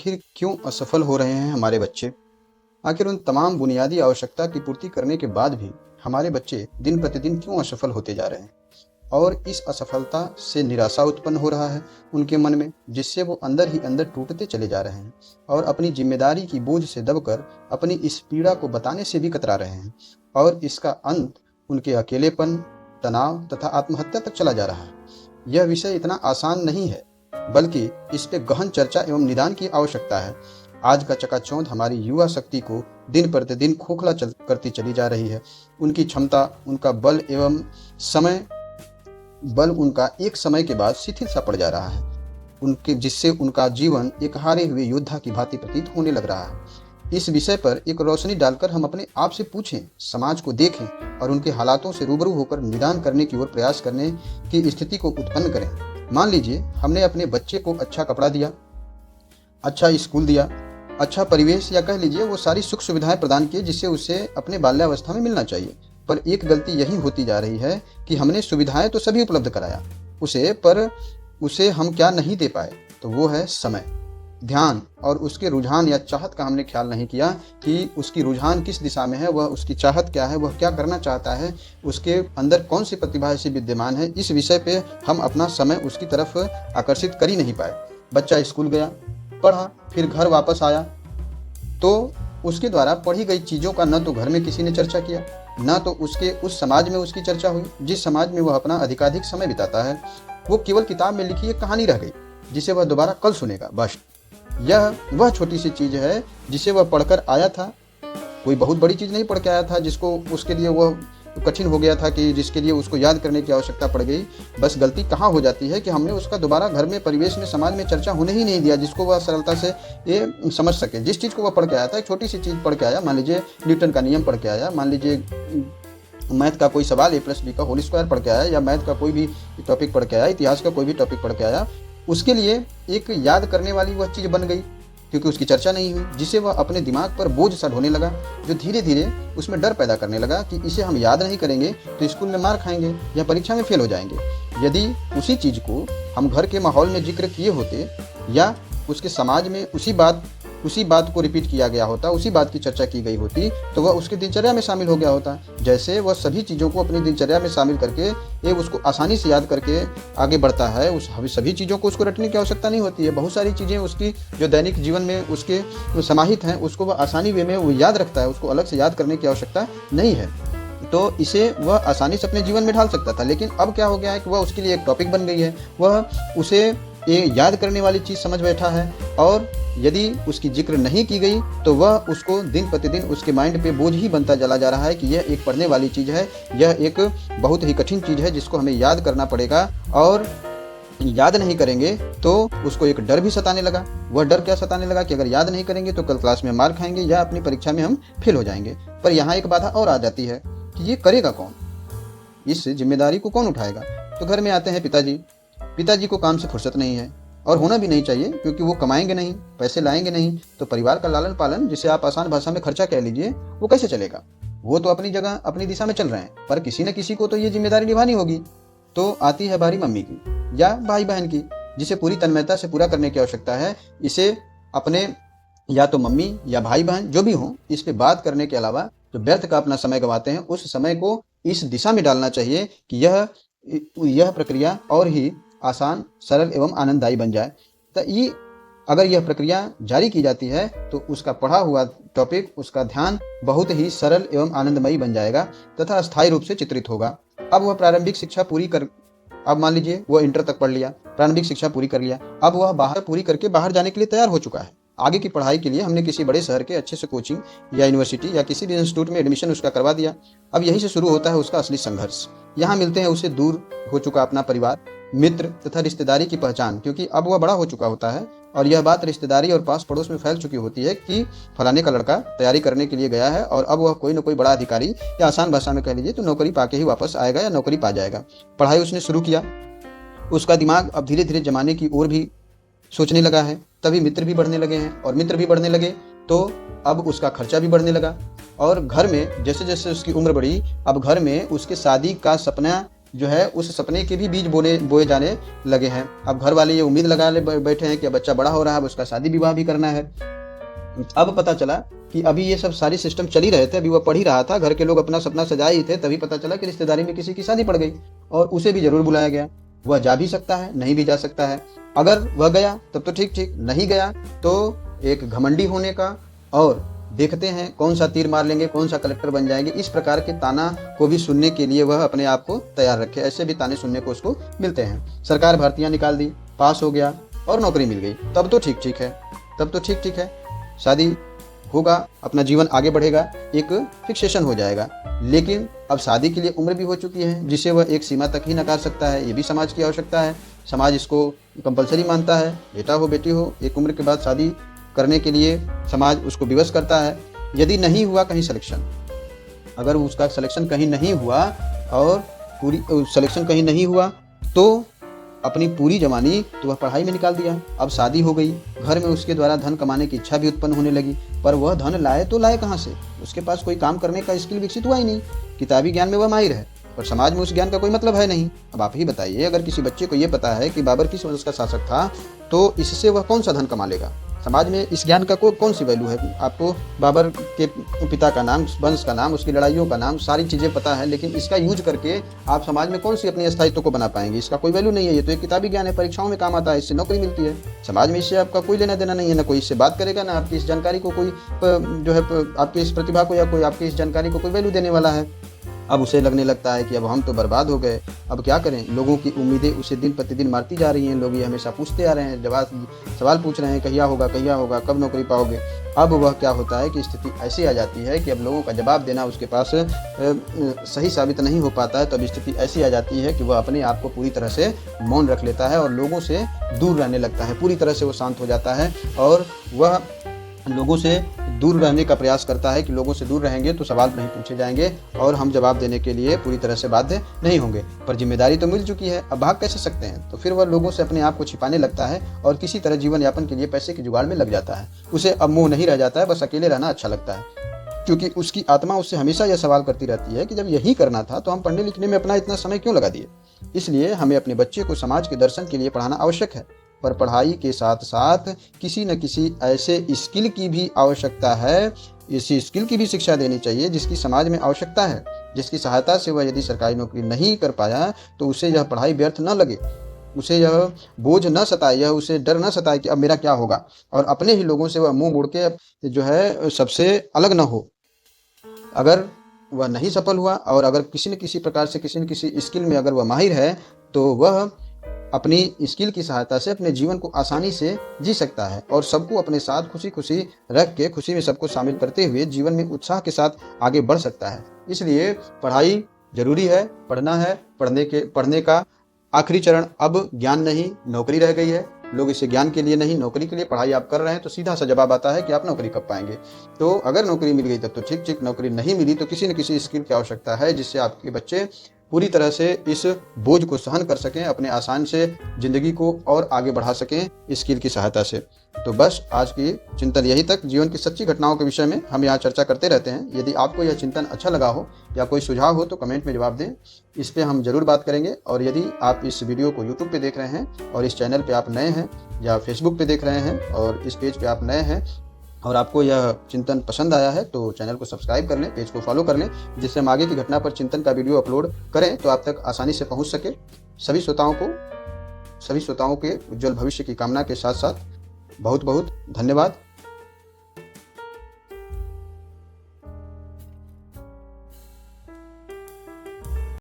आखिर क्यों असफल हो रहे हैं हमारे बच्चे? आखिर उन तमाम बुनियादी आवश्यकता की पूर्ति करने के बाद भी हमारे बच्चे दिन प्रतिदिन क्यों असफल होते जा रहे हैं? और इस असफलता से निराशा उत्पन्न हो रहा है उनके मन में, जिससे वो अंदर ही अंदर टूटते चले जा रहे हैं और अपनी जिम्मेदारी की बोझ से दबकर अपनी इस पीड़ा को बताने से भी कतरा रहे हैं। और इसका अंत उनके अकेलेपन, तनाव तथा आत्महत्या तक चला जा रहा है। यह विषय इतना आसान नहीं है, बल्कि इस पे गहन चर्चा एवं निदान की आवश्यकता है। आज का चकाचौंध हमारी युवा शक्ति को दिन प्रतिदिन खोखला करती चली जा रही है। उनकी क्षमता, उनका बल उनका एक समय के बाद शिथिल सा पड़ जा रहा है, जिससे उनका जीवन एक हारे हुए योद्धा की भांति प्रतीत होने लग रहा है। इस विषय पर एक रोशनी डालकर हम अपने आप से पूछें, समाज को देखें और उनके हालातों से रूबरू होकर निदान करने की ओर प्रयास करने की स्थिति को उत्पन्न करें। मान लीजिए हमने अपने बच्चे को अच्छा कपड़ा दिया, अच्छा स्कूल दिया, अच्छा परिवेश, या कह लीजिए वो सारी सुख सुविधाएं प्रदान की जिससे उसे अपने बाल्यावस्था में मिलना चाहिए। पर एक गलती यही होती जा रही है कि हमने सुविधाएं तो सभी उपलब्ध कराया पर उसे हम क्या नहीं दे पाए, तो वो है समय, ध्यान और उसके रुझान या चाहत का हमने ख्याल नहीं किया कि उसकी रुझान किस दिशा में है, वह उसकी चाहत क्या है, वह क्या करना चाहता है, उसके अंदर कौन सी प्रतिभा ऐसी विद्यमान है। इस विषय पे हम अपना समय उसकी तरफ आकर्षित कर ही नहीं पाए। बच्चा स्कूल गया, पढ़ा, फिर घर वापस आया तो उसके द्वारा पढ़ी गई चीज़ों का न तो घर में किसी ने चर्चा किया, न तो उसके उस समाज में उसकी चर्चा हुई जिस समाज में वह अपना अधिकाधिक समय बिताता है। वो केवल किताब में लिखी एक कहानी रह गई जिसे वह दोबारा कल सुनेगा, बस। यह वह छोटी सी चीज़ है जिसे वह पढ़कर आया था। कोई बहुत बड़ी चीज़ नहीं पढ़ के आया था जिसको उसके लिए वह कठिन हो गया था, कि जिसके लिए उसको याद करने की आवश्यकता पड़ गई। बस गलती कहाँ हो जाती है कि हमने उसका दोबारा घर में, परिवेश में, समाज में चर्चा होने ही नहीं दिया जिसको वह सरलता से ये समझ सके। जिस चीज़ को वह पढ़ के आया था, एक छोटी सी चीज़ पढ़ के आया, मान लीजिए न्यूटन का नियम पढ़ के आया, मान लीजिए मैथ का कोई सवाल a+b का होल स्क्वायर पढ़ के आया, या मैथ का कोई भी टॉपिक पढ़ के आया, इतिहास का कोई भी टॉपिक पढ़ के आया, उसके लिए एक याद करने वाली वह चीज़ बन गई क्योंकि उसकी चर्चा नहीं हुई, जिससे वह अपने दिमाग पर बोझ सा ढोने लगा, जो धीरे धीरे उसमें डर पैदा करने लगा कि इसे हम याद नहीं करेंगे तो स्कूल में मार खाएंगे या परीक्षा में फेल हो जाएंगे। यदि उसी चीज़ को हम घर के माहौल में जिक्र किए होते या उसके समाज में उसी बात को रिपीट किया गया होता, उसी बात की चर्चा की गई होती, तो वह उसकी दिनचर्या में शामिल हो गया होता। जैसे वह सभी चीज़ों को अपनी दिनचर्या में शामिल करके ये उसको आसानी से याद करके आगे बढ़ता है, उस सभी चीज़ों को उसको रटने की आवश्यकता नहीं होती है। बहुत सारी चीज़ें उसकी जो दैनिक जीवन में उसके समाहित हैं उसको वह आसानी वे में वो याद रखता है, उसको अलग से याद करने की आवश्यकता नहीं है। तो इसे वह आसानी से अपने जीवन में ढाल सकता था। लेकिन अब क्या हो गया है कि वह उसके लिए एक टॉपिक बन गई है, वह उसे ये याद करने वाली चीज़ समझ बैठा है, और यदि उसकी जिक्र नहीं की गई तो वह उसको दिन प्रतिदिन उसके माइंड पे बोझ ही बनता चला जा रहा है कि यह एक पढ़ने वाली चीज़ है, यह एक बहुत ही कठिन चीज़ है जिसको हमें याद करना पड़ेगा, और याद नहीं करेंगे तो उसको एक डर भी सताने लगा। वह डर क्या सताने लगा कि अगर याद नहीं करेंगे तो कल क्लास में मार खाएंगे या अपनी परीक्षा में हम फेल हो जाएंगे। पर यहाँ एक बाधा और आ जाती है कि ये करेगा कौन, इस जिम्मेदारी को कौन उठाएगा। तो घर में आते हैं पिताजी को काम से फुर्सत नहीं है, और होना भी नहीं चाहिए क्योंकि वो कमाएंगे नहीं, पैसे लाएंगे नहीं, तो परिवार का लालन पालन, जिसे आप आसान भाषा में खर्चा कह लीजिए, वो कैसे चलेगा। वो तो अपनी जगह अपनी दिशा में चल रहे हैं, पर किसी न किसी को तो ये जिम्मेदारी निभानी होगी। तो आती है बारी मम्मी की या भाई बहन की, जिसे पूरी तन्मयता से पूरा करने की आवश्यकता है। इसे अपने या तो मम्मी या भाई बहन जो भी हों, इस पे बात करने के अलावा जो व्यर्थ का अपना समय गंवाते हैं, उस समय को इस दिशा में डालना चाहिए कि यह प्रक्रिया और ही आसान, सरल एवं आनंददायी बन जाए। तो ये अगर यह प्रक्रिया जारी की जाती है तो उसका पढ़ा हुआ टॉपिक, उसका ध्यान बहुत ही सरल एवं आनंदमयी बन जाएगा तथा अस्थायी रूप से चित्रित होगा। अब वह प्रारंभिक शिक्षा अब मान लीजिए वह इंटर तक पढ़ लिया, प्रारंभिक शिक्षा पूरी कर लिया, अब वह पूरी करके बाहर जाने के लिए तैयार हो चुका है। आगे की पढ़ाई के लिए हमने किसी बड़े शहर के अच्छे से कोचिंग या यूनिवर्सिटी या किसी भी इंस्टीट्यूट में एडमिशन उसका करवा दिया। अब यहीं से शुरू होता है उसका असली संघर्ष। यहाँ मिलते हैं उसे दूर हो चुका अपना परिवार, मित्र तथा रिश्तेदारी की पहचान, क्योंकि अब वह बड़ा हो चुका होता है और यह बात रिश्तेदारी और पास पड़ोस में फैल चुकी होती है कि फलाने का लड़का तैयारी करने के लिए गया है और अब वह कोई न कोई बड़ा अधिकारी, या आसान भाषा में कह लीजिए तो नौकरी पाके ही वापस आएगा या नौकरी पा जाएगा। पढ़ाई उसने शुरू किया, उसका दिमाग अब धीरे धीरे जमाने की ओर भी सोचने लगा है। तभी मित्र भी बढ़ने लगे हैं, और मित्र भी बढ़ने लगे तो अब उसका खर्चा भी बढ़ने लगा, और घर में जैसे जैसे उसकी उम्र बढ़ी, अब घर में उसके शादी का सपना जो है उस सपने के भी बीज बोए जाने लगे हैं। अब घर वाले ये उम्मीद लगा ले बैठे हैं कि बच्चा बड़ा हो रहा है, अब उसका शादी विवाह भी करना है। अब पता चला कि अभी ये सब सारी सिस्टम चल ही रहे थे, अभी वह पढ़ ही रहा था, घर के लोग अपना सपना सजाए ही थे, तभी पता चला कि रिश्तेदारी में किसी की शादी पड़ गई और उसे भी जरूर बुलाया गया। वह जा भी सकता है, नहीं भी जा सकता है। अगर वह गया तब तो ठीक ठीक, नहीं गया तो एक घमंडी होने का और देखते हैं कौन सा तीर मार लेंगे, कौन सा कलेक्टर बन जाएंगे, इस प्रकार के ताना को भी सुनने के लिए वह अपने आप को तैयार रखे। ऐसे भी ताने सुनने को उसको मिलते हैं। सरकार भर्तियां निकाल दी, पास हो गया और नौकरी मिल गई, तब तो ठीक ठीक है, तब तो ठीक ठीक है। शादी होगा, अपना जीवन आगे बढ़ेगा, एक फिक्सेशन हो जाएगा। लेकिन अब शादी के लिए उम्र भी हो चुकी है जिसे वह एक सीमा तक ही नकार सकता है। ये भी समाज की आवश्यकता है, समाज इसको कंपलसरी मानता है। बेटा हो बेटी हो, एक उम्र के बाद शादी करने के लिए समाज उसको विवश करता है। यदि नहीं हुआ कहीं सिलेक्शन, अगर उसका सिलेक्शन कहीं नहीं हुआ और पूरी सिलेक्शन कहीं नहीं हुआ तो अपनी पूरी जवानी तो वह पढ़ाई में निकाल दिया। अब शादी हो गई, घर में उसके द्वारा धन कमाने की इच्छा भी उत्पन्न होने लगी, पर वह धन लाए तो लाए कहाँ से? उसके पास कोई काम करने का स्किल विकसित हुआ ही नहीं। किताबी ज्ञान में वह माहिर है पर समाज में उस ज्ञान का कोई मतलब है नहीं। अब आप ही बताइए, अगर किसी बच्चे को ये पता है कि बाबर किस वंश का शासक था तो इससे वह कौन सा धन कमा लेगा? समाज में इस ज्ञान का कौन सी वैल्यू है? आपको बाबर के पिता का नाम, वंश का नाम, उसकी लड़ाइयों का नाम, सारी चीज़ें पता है, लेकिन इसका यूज करके आप समाज में कौन सी अपनी स्थायित्व को बना पाएंगे? इसका कोई वैल्यू नहीं है। ये तो एक किताबी ज्ञान है, परीक्षाओं में काम आता है, इससे नौकरी मिलती है। समाज में इससे आपका कोई लेना देना नहीं है, ना कोई इससे बात करेगा, ना आपकी इस जानकारी को कोई जो है आपकी इस प्रतिभा को या कोई आपकी इस जानकारी को कोई वैल्यू देने वाला है। अब उसे लगने लगता है कि अब हम तो बर्बाद हो गए, अब क्या करें? लोगों की उम्मीदें उसे दिन प्रतिदिन मारती जा रही हैं। लोग ये हमेशा पूछते आ रहे हैं, सवाल पूछ रहे हैं, कहिया होगा, कब नौकरी पाओगे? अब वह क्या होता है कि स्थिति ऐसी आ जाती है कि अब लोगों का जवाब देना उसके पास सही साबित नहीं हो पाता है। तब स्थिति ऐसी आ जाती है कि वह अपने आप को पूरी तरह से मौन रख लेता है और लोगों से दूर रहने लगता है। पूरी तरह से वो शांत हो जाता है और वह लोगों से दूर रहने का प्रयास करता है कि लोगों से दूर रहेंगे तो सवाल नहीं पूछे जाएंगे और हम जवाब देने के लिए पूरी तरह से बाध्य नहीं होंगे। पर जिम्मेदारी तो मिल चुकी है, अब भाग कैसे सकते हैं? तो फिर वह लोगों से अपने आप को छिपाने लगता है और किसी तरह जीवन यापन के लिए पैसे के जुगाड़ में लग जाता है। उसे अब मोह नहीं रह जाता है, बस अकेले रहना अच्छा लगता है, क्योंकि उसकी आत्मा उससे हमेशा यह सवाल करती रहती है कि जब यही करना था तो हम पढ़ने लिखने में अपना इतना समय क्यों लगा दिए? इसलिए हमें अपने बच्चे को समाज के दर्शन के लिए पढ़ाना आवश्यक है, पर पढ़ाई के साथ साथ किसी न किसी ऐसे स्किल की भी आवश्यकता है, इसी स्किल की भी शिक्षा देनी चाहिए जिसकी समाज में आवश्यकता है, जिसकी सहायता से वह यदि सरकारी नौकरी नहीं कर पाया तो उसे यह पढ़ाई व्यर्थ न लगे, उसे यह बोझ न सताए, यह उसे डर न सताए कि अब मेरा क्या होगा, और अपने ही लोगों से वह मुंह मोड़ के जो है सबसे अलग न हो। अगर वह नहीं सफल हुआ और अगर किसी न किसी प्रकार से किसी न किसी स्किल में अगर वह माहिर है तो वह अपनी स्किल की सहायता से अपने जीवन को आसानी से जी सकता है और सबको अपने साथ खुशी खुशी रख के, खुशी में सबको शामिल करते हुए जीवन में उत्साह के साथ आगे बढ़ सकता है। इसलिए पढ़ाई जरूरी है, पढ़ना है। पढ़ने का आखिरी चरण अब ज्ञान नहीं, नौकरी रह गई है। लोग इसे ज्ञान के लिए नहीं, नौकरी के लिए पढ़ाई आप कर रहे हैं तो सीधा सा जवाब आता है कि आप नौकरी कब पाएंगे। तो अगर नौकरी मिल गई तब तो ठीक ठीक, नौकरी नहीं मिली तो किसी न किसी स्किल की आवश्यकता है जिससे आपके बच्चे पूरी तरह से इस बोझ को सहन कर सकें, अपने आसान से जिंदगी को और आगे बढ़ा सकें स्किल की सहायता से। तो बस आज की चिंतन यही तक। जीवन की सच्ची घटनाओं के विषय में हम यहाँ चर्चा करते रहते हैं। यदि आपको यह चिंतन अच्छा लगा हो या कोई सुझाव हो तो कमेंट में जवाब दें, इस पर हम जरूर बात करेंगे। और यदि आप इस वीडियो को यूट्यूब पे देख रहे हैं और इस चैनल पे आप नए हैं या फेसबुक पे देख रहे हैं और इस पेज पे आप नए हैं और आपको यह चिंतन पसंद आया है तो चैनल को सब्सक्राइब कर लें, पेज को फॉलो कर लें, जिससे हम आगे की घटना पर चिंतन का वीडियो अपलोड करें तो आप तक आसानी से पहुंच सके। सभी श्रोताओं के उज्जवल भविष्य की कामना के साथ साथ बहुत बहुत धन्यवाद।